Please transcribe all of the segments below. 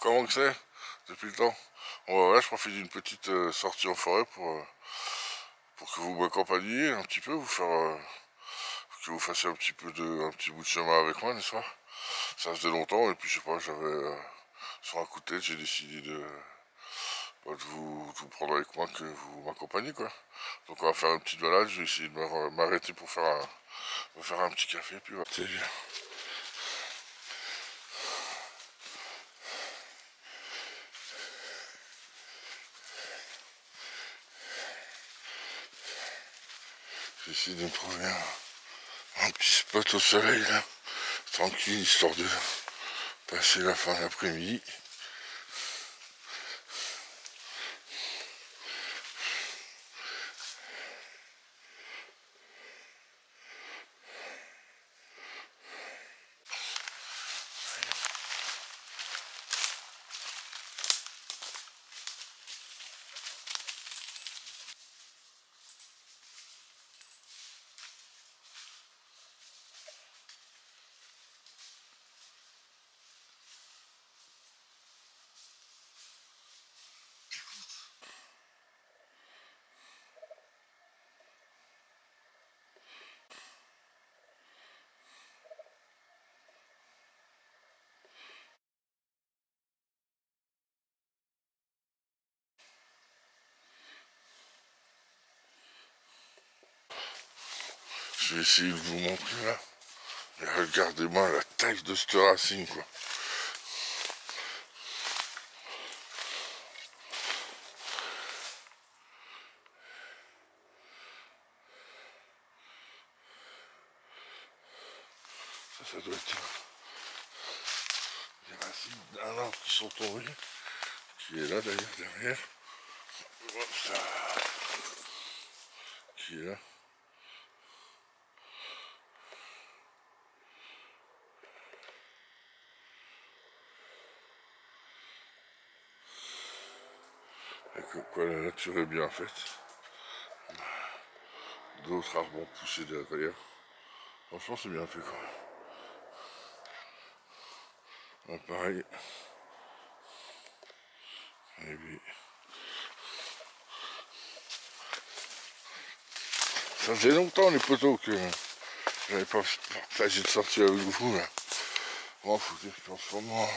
comment que c'est depuis le temps? Bon, voilà, je profite d'une petite sortie en forêt pour que vous m'accompagniez un petit peu, que vous fassiez un petit bout de chemin avec moi, n'est-ce pas? Ça faisait longtemps et puis je sais pas, j'avais sur un coup de tête, j'ai décidé de vous prendre avec moi, que vous m'accompagnez quoi. Donc on va faire une petite balade, je vais essayer de m'arrêter pour me faire un petit café, puis voilà. C'est bien. J'essaie de me trouver un petit spot au soleil là, tranquille, histoire de passer la fin d'après-midi. Je vais essayer de vous montrer là. Et regardez-moi la taille de cette racine quoi. Ça doit être des racines d'un arbre qui sont tombées, qui est là d'ailleurs derrière. Hop, ça. Qui est là. Et que quoi, la nature est bien faite. D'autres arbres ont poussé derrière. Franchement, c'est bien fait quoi. Ah, pareil. Et puis, ça faisait longtemps les poteaux que j'avais pas partagé de sortie avec vous là. Bon, faut dire qu'en ce moment,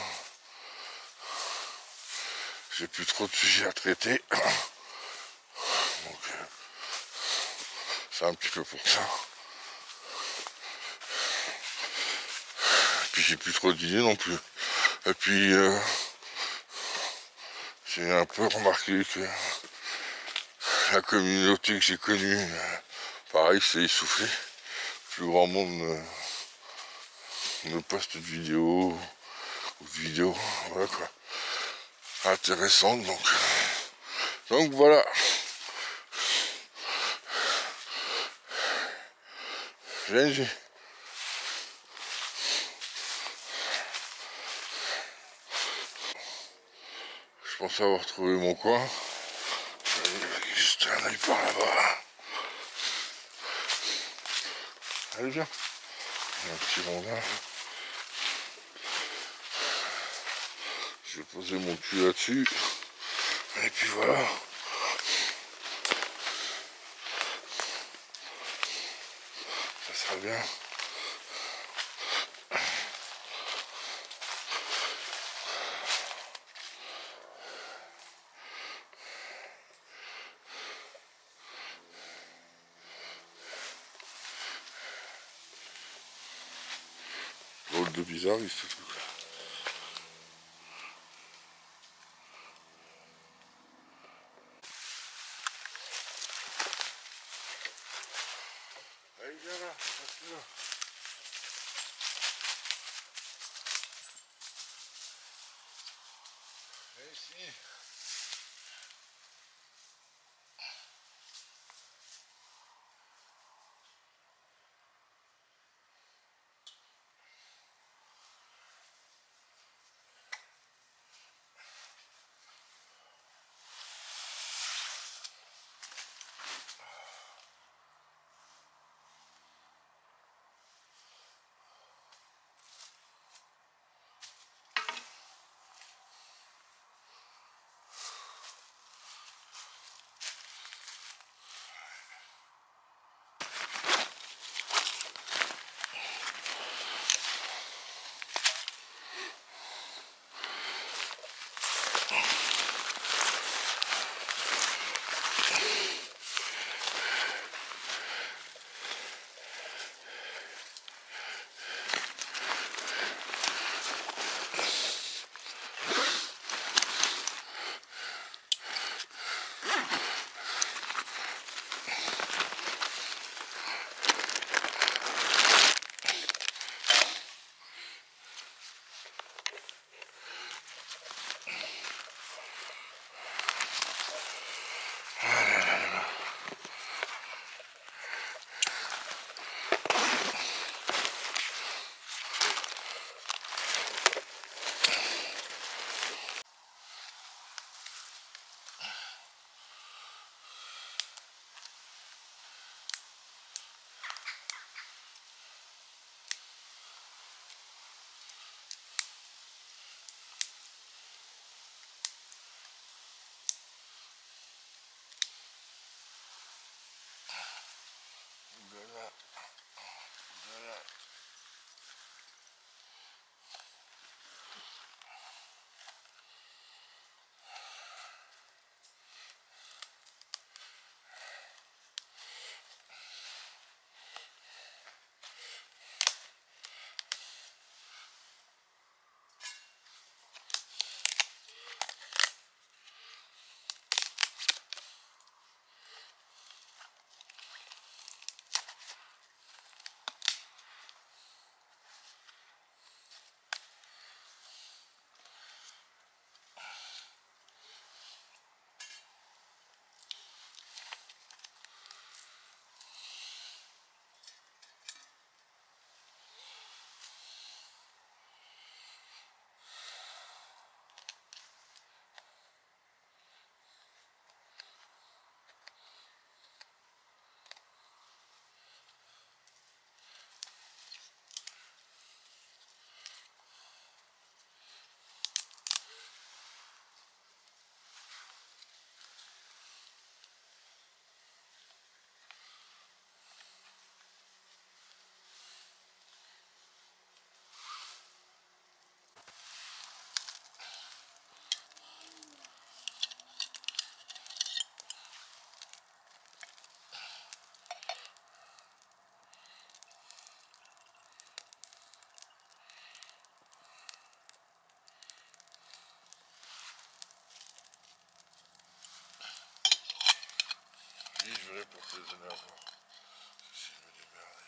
j'ai plus trop de sujets à traiter. Donc, c'est un petit peu pour ça. Et puis, j'ai plus trop d'idées non plus. Et puis, j'ai un peu remarqué que la communauté que j'ai connue, pareil, s'est essoufflée. Plus grand monde ne poste de vidéos ou de vidéos, voilà quoi, intéressantes. Donc voilà. Je pensais avoir trouvé mon coin. Juste un œil par là-bas. Allez, viens. Un petit rondin. Je vais poser mon cul là-dessus. Et puis voilà. Ça sera bien. Drôle de bizarriste ce truc là. Allez, viens là, reste là. Viens ici. donner pour te donner à voir. Si je me démerde.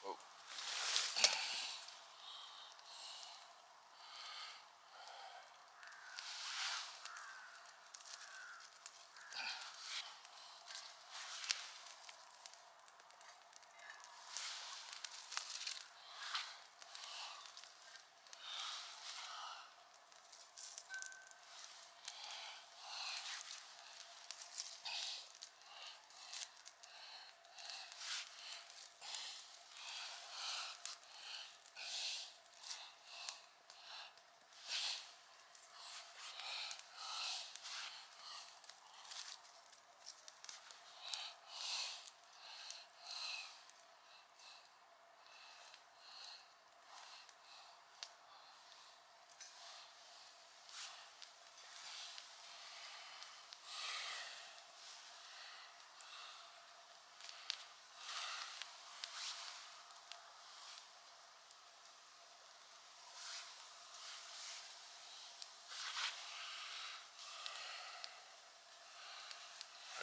Oh.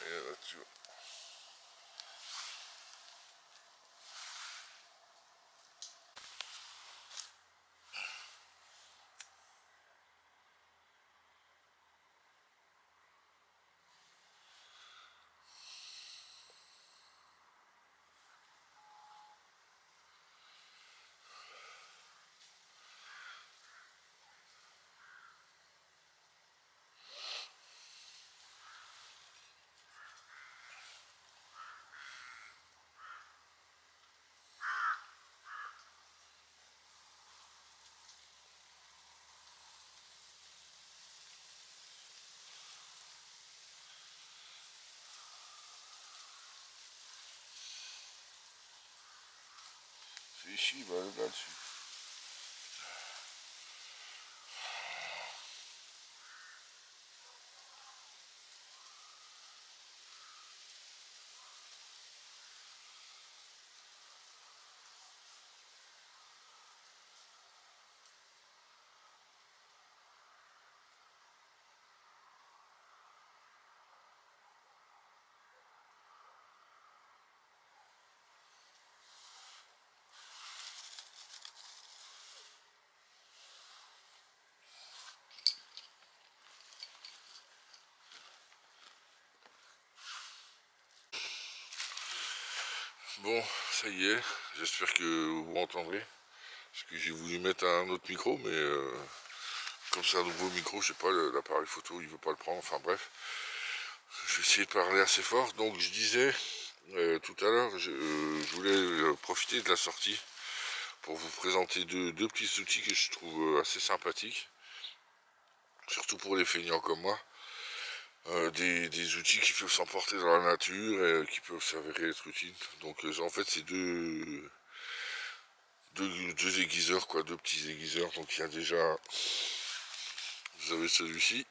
Et là, tu vois. C'est ici, bah là-dessus. Bon, ça y est, j'espère que vous m'entendrez. Parce que j'ai voulu mettre un autre micro, mais comme c'est un nouveau micro, je sais pas, l'appareil photo il veut pas le prendre, enfin bref. Je vais essayer de parler assez fort. Donc je disais tout à l'heure, je voulais profiter de la sortie pour vous présenter deux petits outils que je trouve assez sympathiques. Surtout pour les feignants comme moi. Des outils qui peuvent s'emporter dans la nature et qui peuvent s'avérer être utiles. Donc en fait c'est deux aiguiseurs, quoi, deux petits aiguiseurs. Donc il y a déjà, vous avez celui-ci,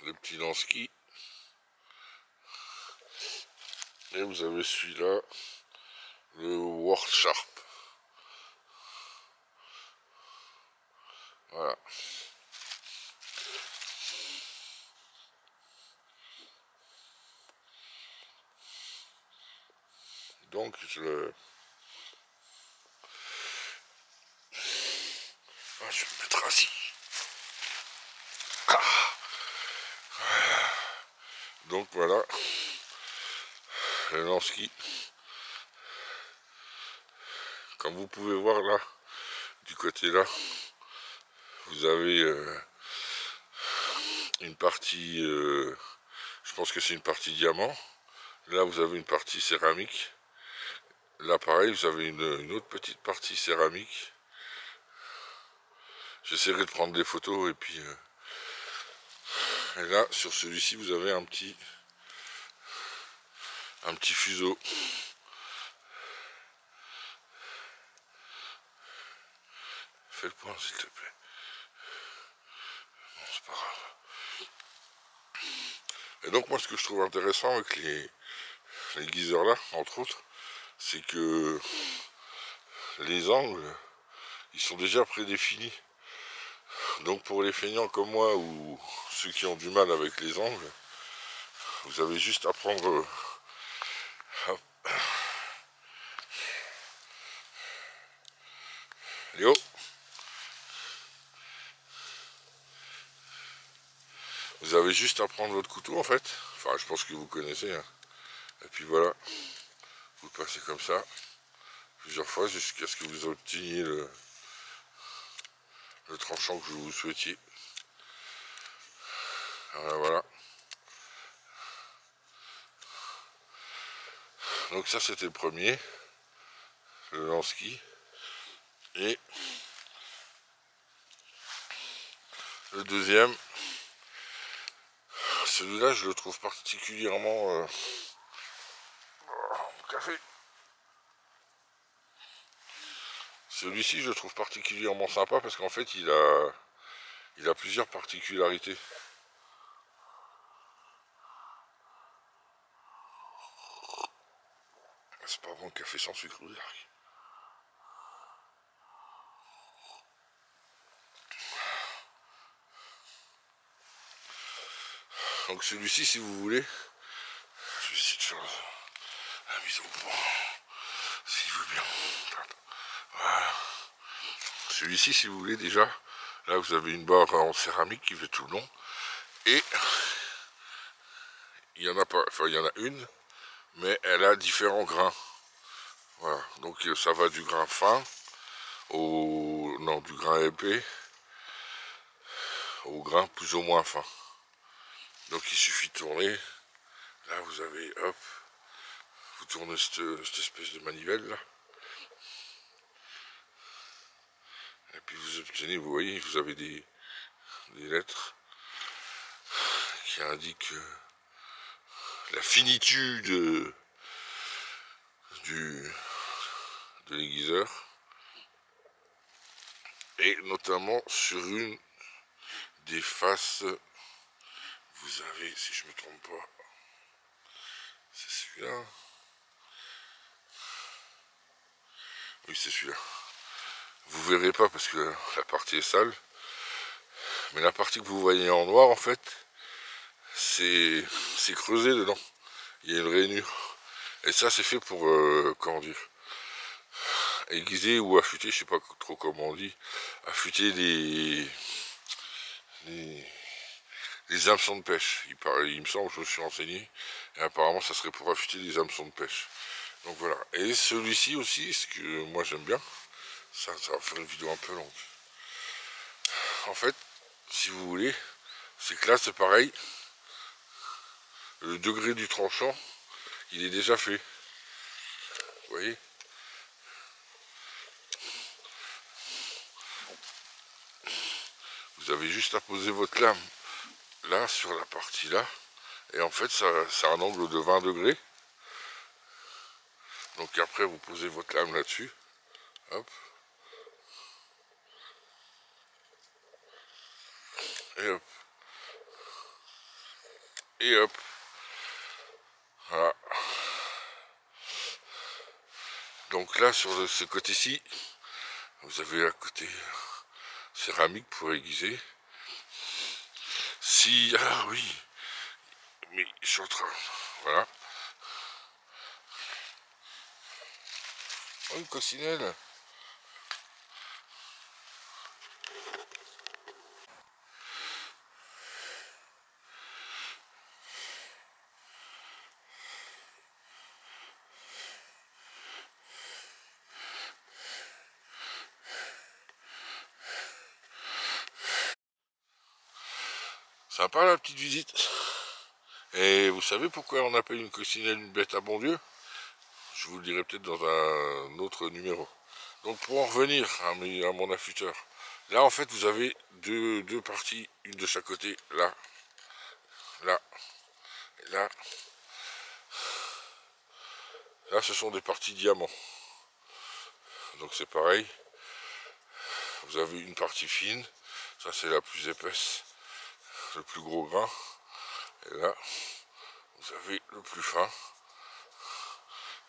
le petit lance-ski, et vous avez celui-là, le World Sharp. Voilà. Donc je le... Ah, je vais me mettre assis. Ah. Donc voilà, le lance-ski. Comme vous pouvez voir là, du côté là, vous avez une partie, je pense que c'est une partie diamant. Là vous avez une partie céramique. Là pareil, vous avez une autre petite partie céramique. J'essaierai de prendre des photos et puis... et là, sur celui-ci, vous avez un petit fuseau. Fais le point s'il te plaît. Bon, c'est pas grave. Et donc moi ce que je trouve intéressant avec les guiseurs là, entre autres, c'est que les angles, ils sont déjà prédéfinis. Donc pour les feignants comme moi ou ceux qui ont du mal avec les angles, vous avez juste à prendre... Léo, vous avez juste à prendre votre couteau en fait. Enfin je pense que vous connaissez. Hein. Et puis voilà, vous passez comme ça plusieurs fois jusqu'à ce que vous obteniez le tranchant que vous souhaitiez. Voilà, voilà. Donc ça c'était le premier, le lance-ski. Et le deuxième, celui-là je le trouve particulièrement... café. Celui-ci je le trouve particulièrement sympa parce qu'en fait il a plusieurs particularités. C'est pas bon le café sans sucre, vous dire. Donc celui-ci si vous voulez, je vais essayer de faire la mise au point, s'il veut bien. Voilà. Celui-ci si vous voulez déjà, là vous avez une barre en céramique qui fait tout le long. Et il y en a pas, enfin il y en a une, mais elle a différents grains. Voilà, donc ça va du grain fin du grain épais au grain plus ou moins fin. Donc il suffit de tourner. Là vous avez, hop, vous tournez cette espèce de manivelle là. Et puis vous obtenez, vous voyez, vous avez des lettres qui indiquent la finitude de l'aiguiseur. Et notamment sur une des faces, vous avez, si je me trompe pas, c'est celui-là. Oui, c'est celui-là. Vous verrez pas parce que la partie est sale. Mais la partie que vous voyez en noir, en fait, c'est creusé dedans. Il y a une rainure. Et ça, c'est fait pour, comment dire, aiguiser ou affûter, je sais pas trop comment on dit, affûter les hameçons de pêche. Il me semble, je me suis renseigné, et apparemment ça serait pour affûter les hameçons de pêche. Donc voilà. Et celui-ci aussi, ce que moi j'aime bien, ça va faire une vidéo un peu longue. En fait, si vous voulez, c'est que là c'est pareil, le degré du tranchant, il est déjà fait. Vous voyez? Vous avez juste à poser votre lame là sur la partie là, et en fait ça a un angle de 20 degrés. Donc après vous posez votre lame là-dessus, hop, et hop, et hop, voilà. Donc là sur ce côté-ci, vous avez à côté céramique pour aiguiser. Si, ah oui, mais je suis en train, voilà. Oh, une coccinelle. Sympa la petite visite. Et vous savez pourquoi on appelle une coccinelle une bête à bon Dieu? Je vous le dirai peut-être dans un autre numéro. Donc pour en revenir à mon affûteur, là en fait vous avez deux parties, une de chaque côté, là, là, et là. Là ce sont des parties diamants. Donc c'est pareil, vous avez une partie fine, ça c'est la plus épaisse, le plus gros grain, et là vous avez le plus fin.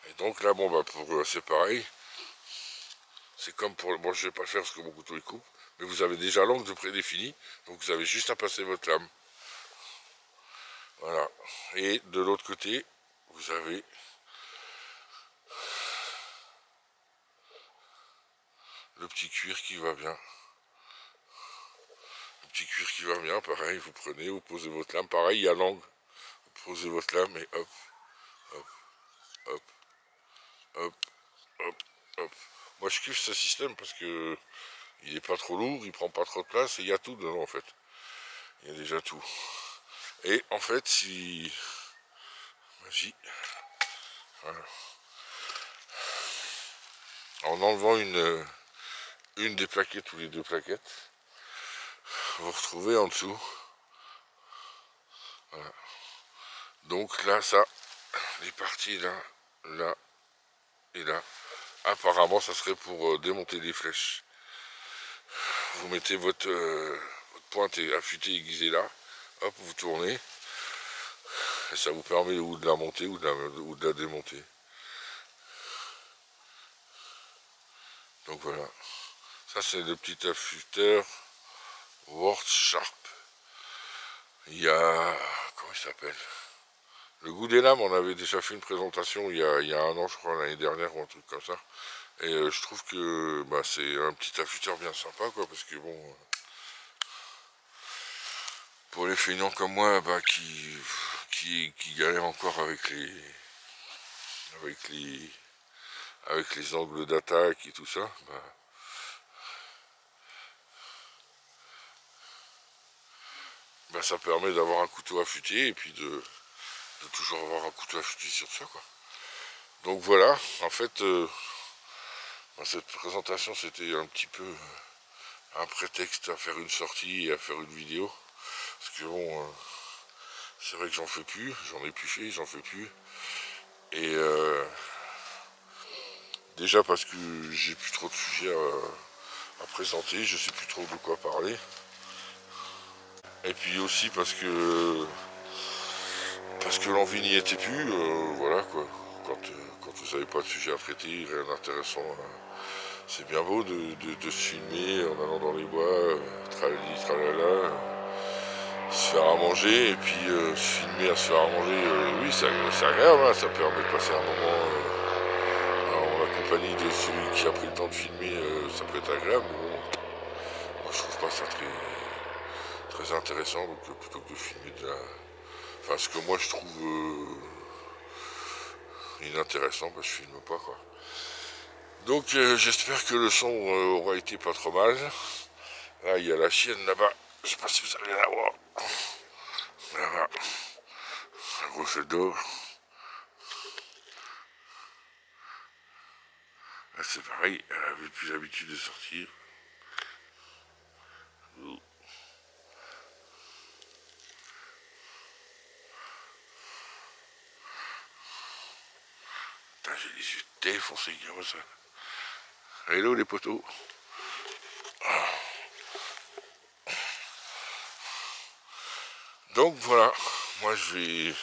Et donc là, bon, bah, c'est pareil. C'est comme pour... Bon, je vais pas le faire parce que mon couteau il coupe. Mais vous avez déjà l'angle de prédéfini. Donc vous avez juste à passer votre lame. Voilà. Et de l'autre côté, vous avez le petit cuir qui va bien. Le petit cuir qui va bien, pareil, vous prenez, vous posez votre lame. Pareil, il y a l'angle. Vous posez votre lame et hop, hop, hop, hop, hop, hop. Moi je kiffe ce système parce que il est pas trop lourd, il prend pas trop de place et il y a tout dedans en fait. Il y a déjà tout. Et en fait, si... Magie. Voilà. En enlevant une des plaquettes ou les deux plaquettes, vous retrouvez en dessous. Voilà. Donc là, ça, les parties là, là et là, apparemment, ça serait pour démonter les flèches. Vous mettez votre pointe affûtée aiguisée là, hop, vous tournez, et ça vous permet ou de la monter ou de la démonter. Donc voilà, ça c'est le petit affûteur Worth Sharp. Il y a, comment il s'appelle, le goût des lames, on avait déjà fait une présentation il y a un an, je crois, l'année dernière ou un truc comme ça. Et je trouve que bah, c'est un petit affûteur bien sympa, quoi, parce que bon, pour les feignants comme moi, bah, qui galèrent encore avec les, avec les angles d'attaque et tout ça, bah, ça permet d'avoir un couteau affûté et puis de toujours avoir un couteau affûté sur ça, quoi. Donc voilà, en fait, cette présentation c'était un petit peu un prétexte à faire une sortie et à faire une vidéo. Parce que bon, c'est vrai que j'en fais plus, j'en ai plus fait, j'en fais plus. Et déjà parce que j'ai plus trop de sujets à présenter, je sais plus trop de quoi parler. Et puis aussi parce que l'envie n'y était plus, voilà quoi. Quand vous n'avez pas de sujet à traiter, rien d'intéressant, c'est bien beau de se filmer en allant dans les bois, tralali, tralala, se faire à manger et puis se filmer à se faire à manger, oui c'est agréable, hein, ça permet de passer un moment en la compagnie de celui qui a pris le temps de filmer, ça peut être agréable, mais bon, moi je trouve pas ça très intéressant, donc plutôt que de filmer de la... Enfin ce que moi je trouve inintéressant, bah, je filme pas quoi. Donc j'espère que le son aura été pas trop mal. Là il y a la chienne là-bas, je sais pas si vous allez la voir. Là-bas, un gros set d'eau. Là c'est pareil, elle avait plus l'habitude de sortir. Putain, j'ai les yeux défoncés comme ça. Hello les poteaux. Donc voilà, moi je vais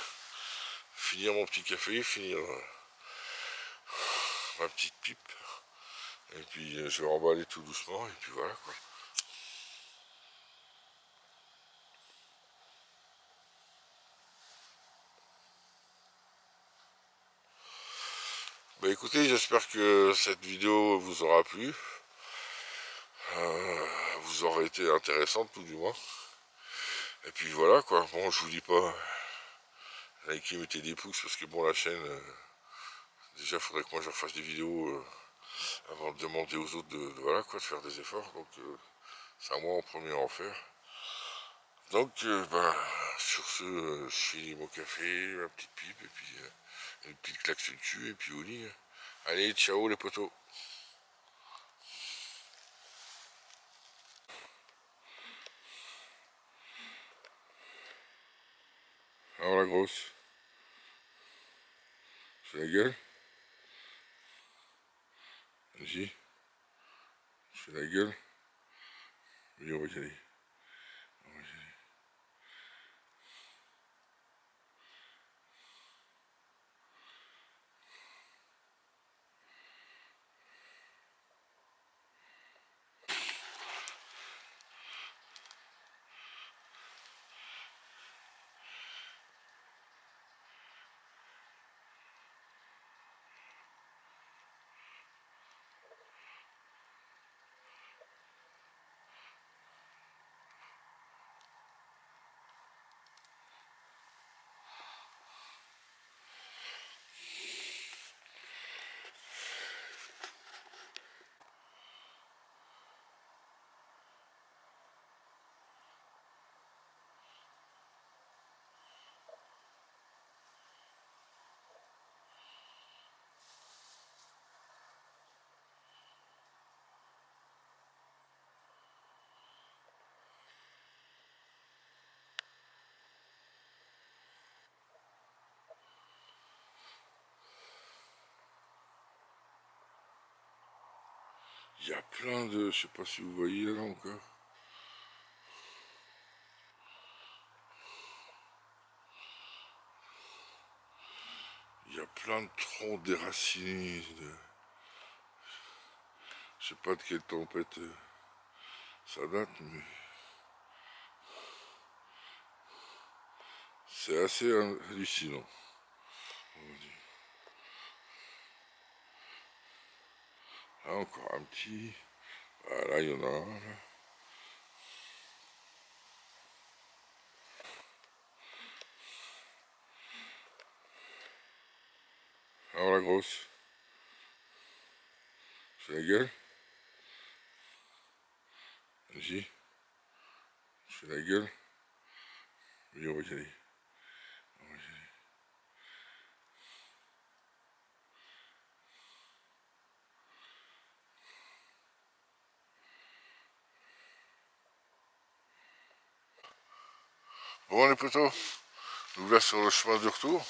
finir mon petit café, finir ma petite pipe. Et puis je vais remballer tout doucement et puis voilà quoi. Bah écoutez, j'espère que cette vidéo vous aura plu. Vous aura été intéressante tout du moins. Et puis voilà quoi, bon je vous dis pas likez, mettez des pouces parce que bon la chaîne, déjà faudrait que moi je refasse des vidéos avant de demander aux autres voilà quoi, de faire des efforts. Donc c'est à moi en premier à en faire. Donc bah, sur ce, je finis mon café, ma petite pipe et puis une petite claque sur le cul et puis au lit. Allez, ciao les potos. Alors la grosse, c'est la gueule. Vas-y, je fais la gueule. Oui, on va y aller. On va y aller. Il y a plein de... Je sais pas si vous voyez là encore. Il y a plein de troncs déracinés. Je sais pas de quelle tempête ça date, mais c'est assez hallucinant. Là encore un petit. Voilà, il y en a un. Là. Alors la grosse. Je fais la gueule. Vas-y. Je fais la gueule. Oui, on va y aller. On va y aller. Bon les potos, nous là sur le chemin de retour.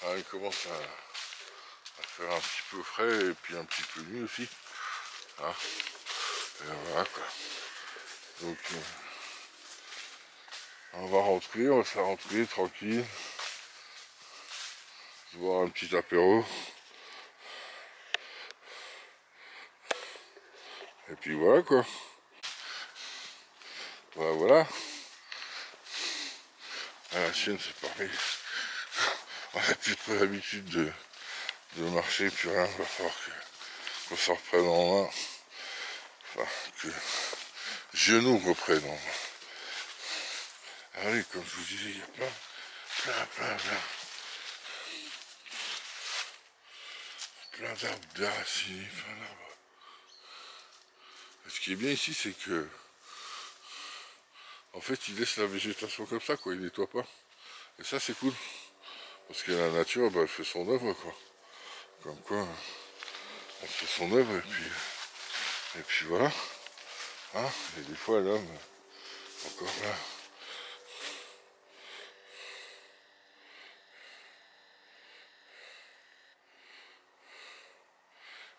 Ah, il commence à faire un petit peu frais et puis un petit peu nuit aussi. Hein. Et voilà quoi. Donc on va rentrer, on va se faire rentrer tranquille. Se boire un petit apéro. Et puis voilà quoi. Voilà, voilà. À la chienne c'est pareil. On n'a plus trop l'habitude de marcher, puis rien, il va falloir qu'on se reprenne en main. Enfin, que genoux reprennent en main. Allez, comme je vous disais, il y a plein d'arbres déracinés, plein d'arbres. Ce qui est bien ici, c'est que, en fait, ils laissent la végétation comme ça, quoi, ils nettoient pas. Et ça, c'est cool. Parce que la nature, bah, elle fait son œuvre, quoi. Comme quoi, elle fait son œuvre, et puis voilà. Hein, et des fois, l'homme, encore là.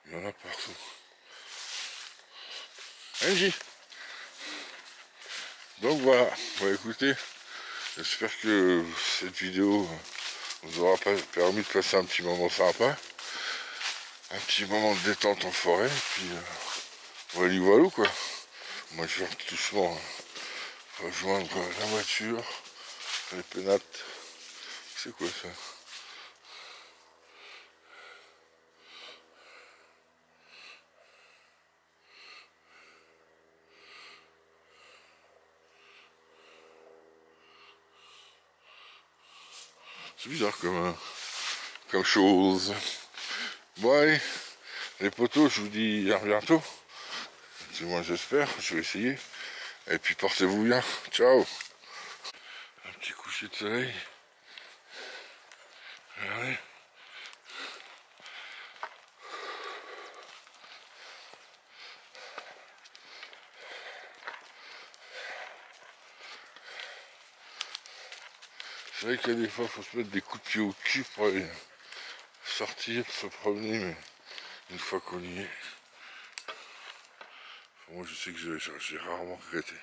Il y en a partout. Angie. Donc voilà, bah, écoutez, j'espère que cette vidéo vous aura permis de passer un petit moment sympa, un petit moment de détente en forêt, et puis voilà quoi. Moi je vais doucement rejoindre la voiture, les pénates. C'est quoi ça? C'est bizarre comme chose. Bon allez, les potos, je vous dis à bientôt. Moi j'espère, je vais essayer. Et puis portez-vous bien. Ciao. Un petit coucher de soleil. Allez. C'est vrai qu'il y a des fois, il faut se mettre des coups de pied au cul pour aller sortir, se promener, mais une fois qu'on y est, Moi je sais que j'ai rarement regretté.